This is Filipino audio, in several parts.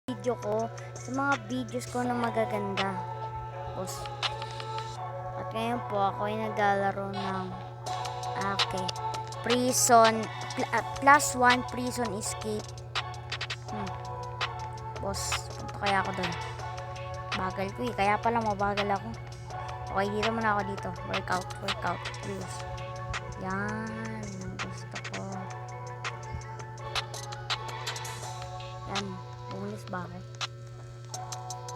video ko sa mga videos ko na magaganda. At ngayon po ako ay naglalaro ng prison +1 prison escape. Punta kaya ako doon. Bagal ko kaya pala mabagal ako. Okay, dito muna ako dito. Workout please. Yan ang gusto ko. Yan, bumilis ba ako?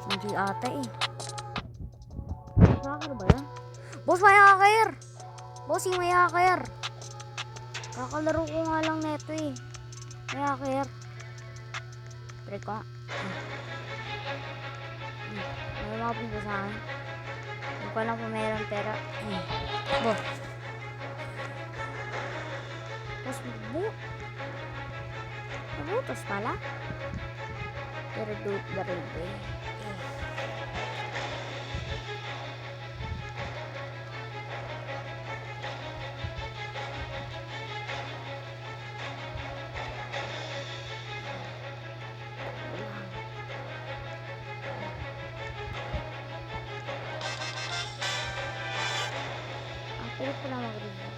Hindi ata Hacker ba yan? Boss, may hacker! Bossing, may hacker! Kakalaro ko nga lang neto May hacker. Try ko nga. May mga punta sa akin. Hindi ko alam kung meron pera. Boss, nabutos pala. Pero do it the right way. Pero pala mag-review.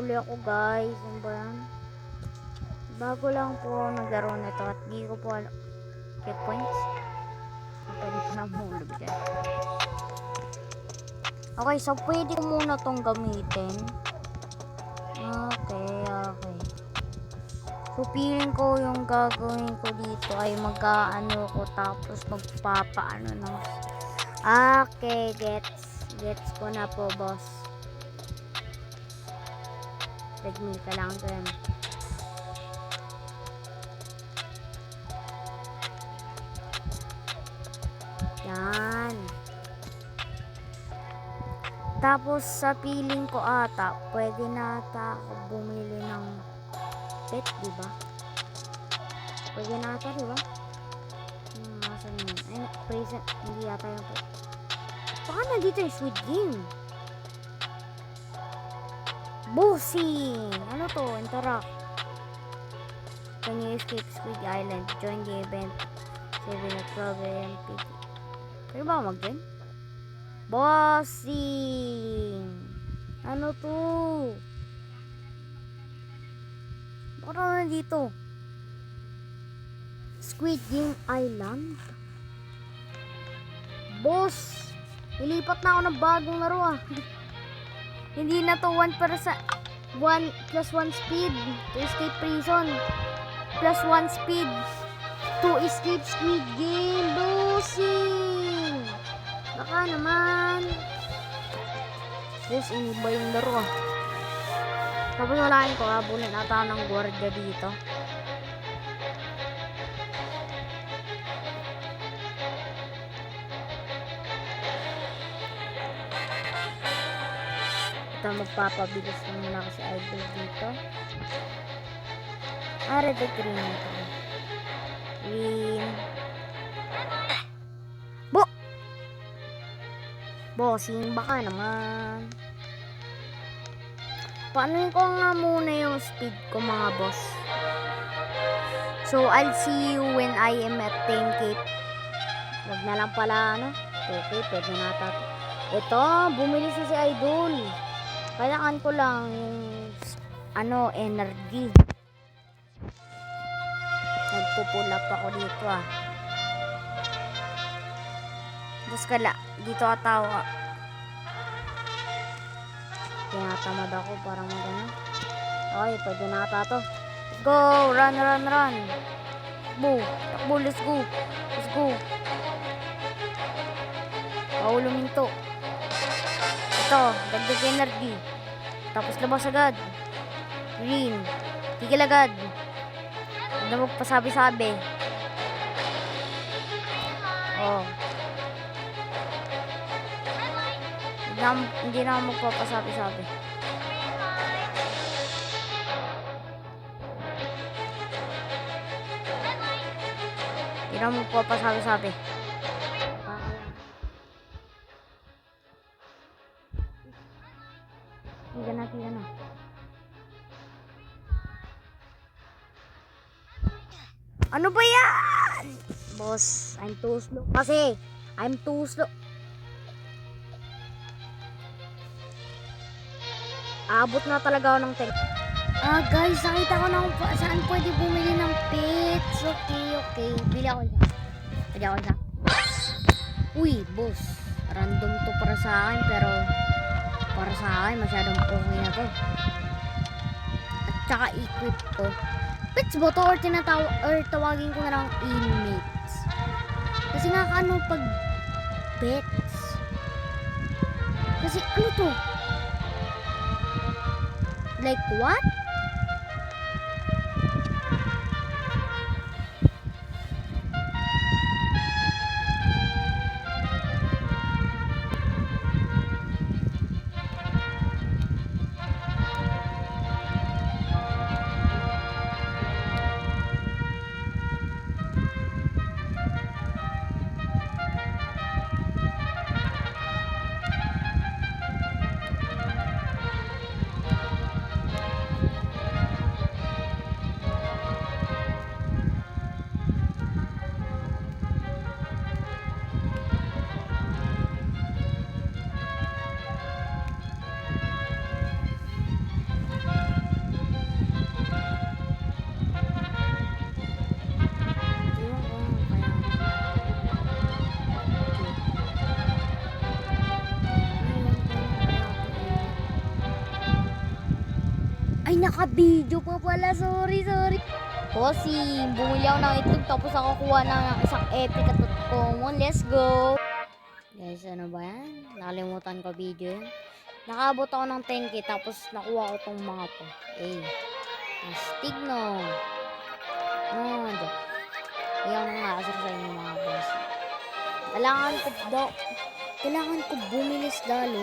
Uli ako guys. Ano ba yan? Bago lang po naglaro nito at di ko po checkpoints. Pwede ko na mahulog dyan. Okay, so pwede ko muna tong gamitin. Okay. So feeling ko yung gagawin ko dito ay mag-aano ko tapos magpapaano ng okay, gets ko na po boss. Treadmill ka lang dyan. Yan. Tapos sa feeling ko ata pwede na ata ako bumili ng pet, diba? Pwede na ata, diba? Masan yun? Ay, present. Hindi ata yung pet. Baka nandito yung Squid Game. Bossing! Ano to? Interact. Can you escape Squid Island? Join the event. 7 at 12 a.m. PT. Pwede ba mag-join? Bossing! Ano to? Bakit ako nandito? Squid Game Island? Boss! Ilipat na ako ng bagong laro Hindi na to 1 plus 1 speed to escape prison. Plus 1 speed to escape Squid Game. Bossing! Baka naman. Yes, iniba yung laro Tapos walain ko, habulin ata ng gwardiya dito. Ito, magpapabilis na muna kasi idol dito. Red green ito. Green. Bossing, baka naman. Paano ko nga muna yung speed ko mga boss. So, I'll see you when I am at 10k. Wag na lang pala, Okay, pwede na tato. Ito, bumilis na si Idol. Kailangan ko lang yung, energy. Nagpupul up ako dito Bus kala, dito atawa. Tinatamad ako para magano. Okay, pwede na ata to. Let's go! Run! Takbo, let's go! Paulumin to. Ito, dagdag energy. Tapos labas agad. Green. Tigil agad. Huwag na magpasabi-sabi. Hindi na ako magpapasabi-sabi. Hindi na ako magpapasabi-sabi. Kita na. Ano ba yan? Boss, I'm too slow. Kasi, I'm too slow. Abot na talaga ako ng tank. Guys, nakita ko na kung saan pwede bumili ng pets. Okay. Bili ako isa. Pwede ako isa. Uy, boss. Random to para sa akin, pero para sa akin, masyadong okay na to. At saka equip to. Pets ba to or tawagin ko na lang inmates? Kasi nga ano pag pets? Kasi ano to? Like what? Ay, naka-video pa pala. Sorry. Kasi, bumili ako ng itlog tapos ako kuha ng isang epic at common. Let's go! Guys, ano ba yan? Nakalimutan ko video yan. Nakaabot ako ng 10k tapos nakuha ko tong mga to. Astig no. Ayaw na nga kasi sa inyo mga boss. Kailangan ko bumilis lalo.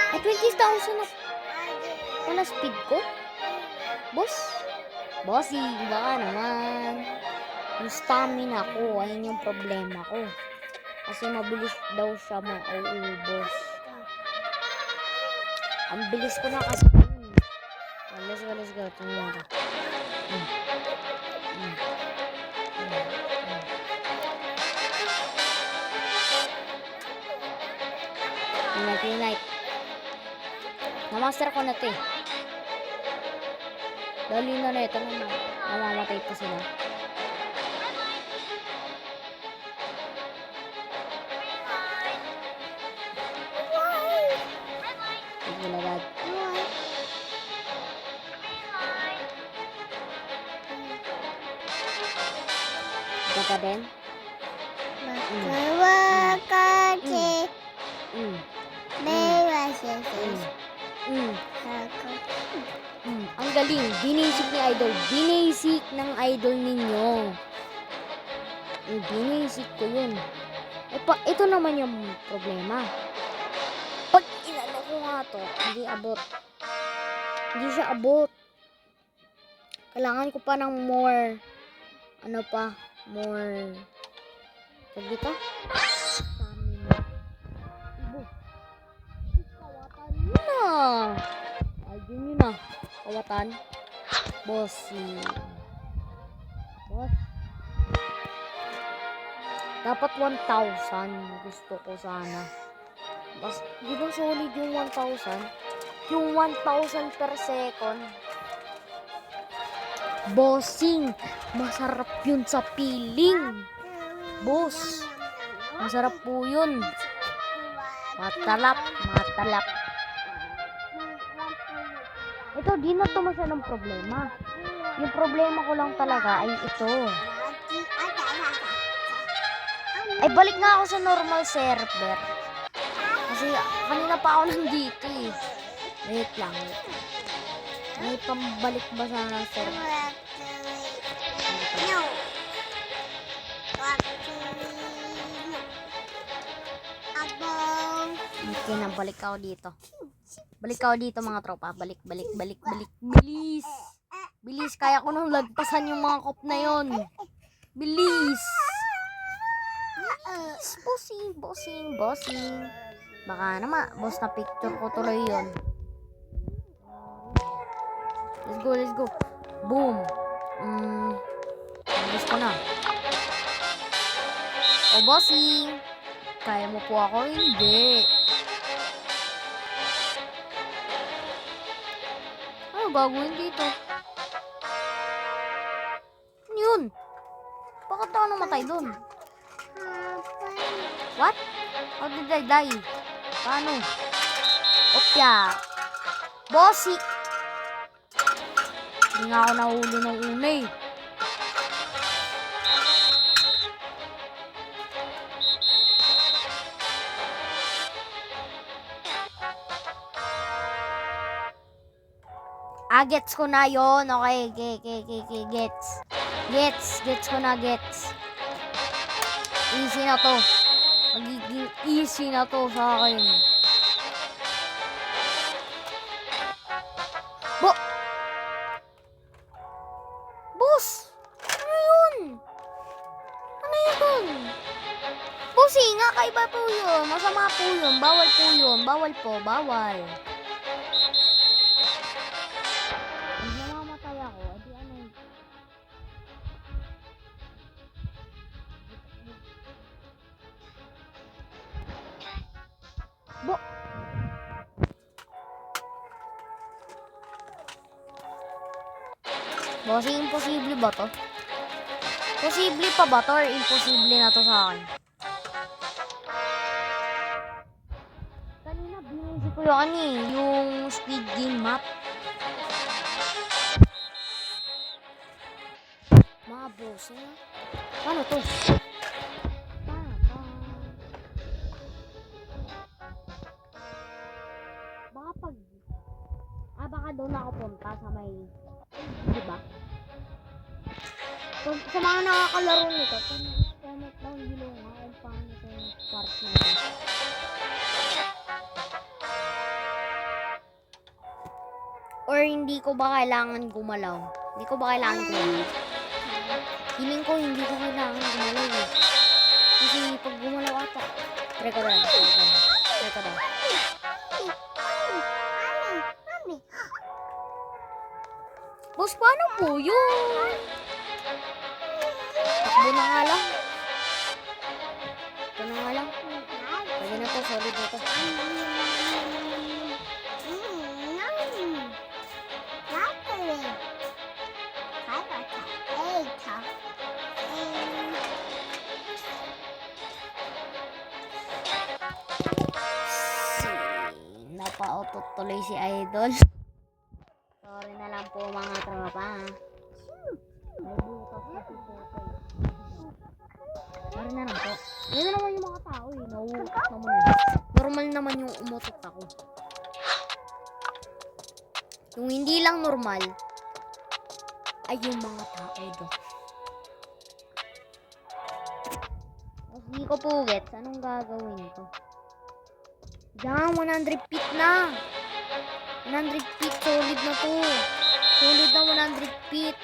At 20,000 na wala speed ko. Bossy, baka naman. Yung stamina ko, ayun yung problema ko. Kasi mabilis daw siya mauubos. Ang bilis ko na kasi. Let's go. Tingnan mo. Night. Na-master ko na ito eh. Dali na ito naman. Namamatay pa sila. Sige lagad. Ito ka din? Ang galing, binisik ni idol. Binisik ng idol ninyo. Binisik ko yun. Ito naman yung problema. Pag inano ko nga to, hindi siya abot. Kailangan ko pa ng more. Pag dito? Stamina. Kawatan yun na. Ayun yun na. Kawatan. Bossy. Boss. Dapat 1,000. Gusto ko sana. Bas, di ba solid yung 1,000? Yung 1,000 per second. Bossing. Masarap yun sa piling. Boss. Masarap po yun. Matalap. Ito, di na to masyadong problema. Yung problema ko lang talaga ay ito. Ay, balik nga ako sa normal server. Kasi kanina pa ako nandito eh. Wait lang. May pambalik ba sa server? Okay na, balik ako dito. Balik ako dito mga tropa. Balik. Bilis. Kaya ko nang lagpasan yung mga kop na yon. Bilis. bossing. Baka naman, boss na picture ko tuloy yun. Let's go. Boom. Gusto ko na. O, bossing. Kaya mo po ako? Hindi. Ano gagawin dito? Ano yun? Bakit ako namatay dun? What? How did I die? Paano? Opya. Bossy. Hindi nga ako nahuli ng una eh. Gets ko na yon. Okay, gets ko na, gets. Easy na to. Magiging easy na to sa akin. Boss! Ano yun? Ano yun? Bossy nga, kaiba po yun. Masama po yun. Bawal po yun. Bawal po, bawal. Pag namamatay ako, edi ano yun? Bossy, imposible ba to? Posible pa ba to or imposible na to sa akin? Kanina binisi ko yung speed game map. Mga boss, paano to? Baka doon ako punta sa may, diba? Sa mga nakakalaro nito, comment down below nga kung paano ito yung part nito. Or hindi ko ba kailangan gumalaw? Feeling ko hindi ko kailangan gumalaw eh. Kasi pag gumalaw ata. Try ko lang. Boss, paano po yun? Takbo na nga lang. Ito na nga lang. Pwede na to, solid na to. Napa-auto tuloy si Idol. Sorry na lang po mga tropa. May butas na si Popoy. Sorry na lang po. Ganyan naman yung mga tao eh. Nauutot naman eh. Normal naman yung umutot ako. Yung hindi lang normal ay yung mga tao doon. Hindi ko po gets. Anong gagawin ko? Yan, 100 feet na. 100 feet, solid na to. Solid na 100 feet.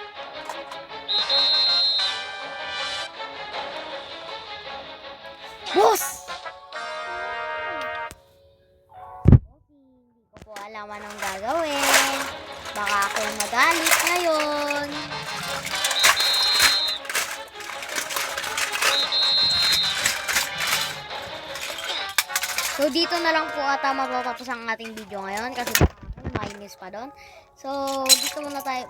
Boss! Hindi ko po alam anong gagawin. Baka ako magalit ngayon. So, dito na lang po ata matatapos ang ating video ngayon kasi mainis pa doon. So, dito muna tayo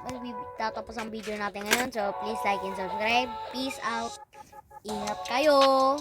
tatapos ang video natin ngayon. So, please like and subscribe. Peace out. Ingat kayo.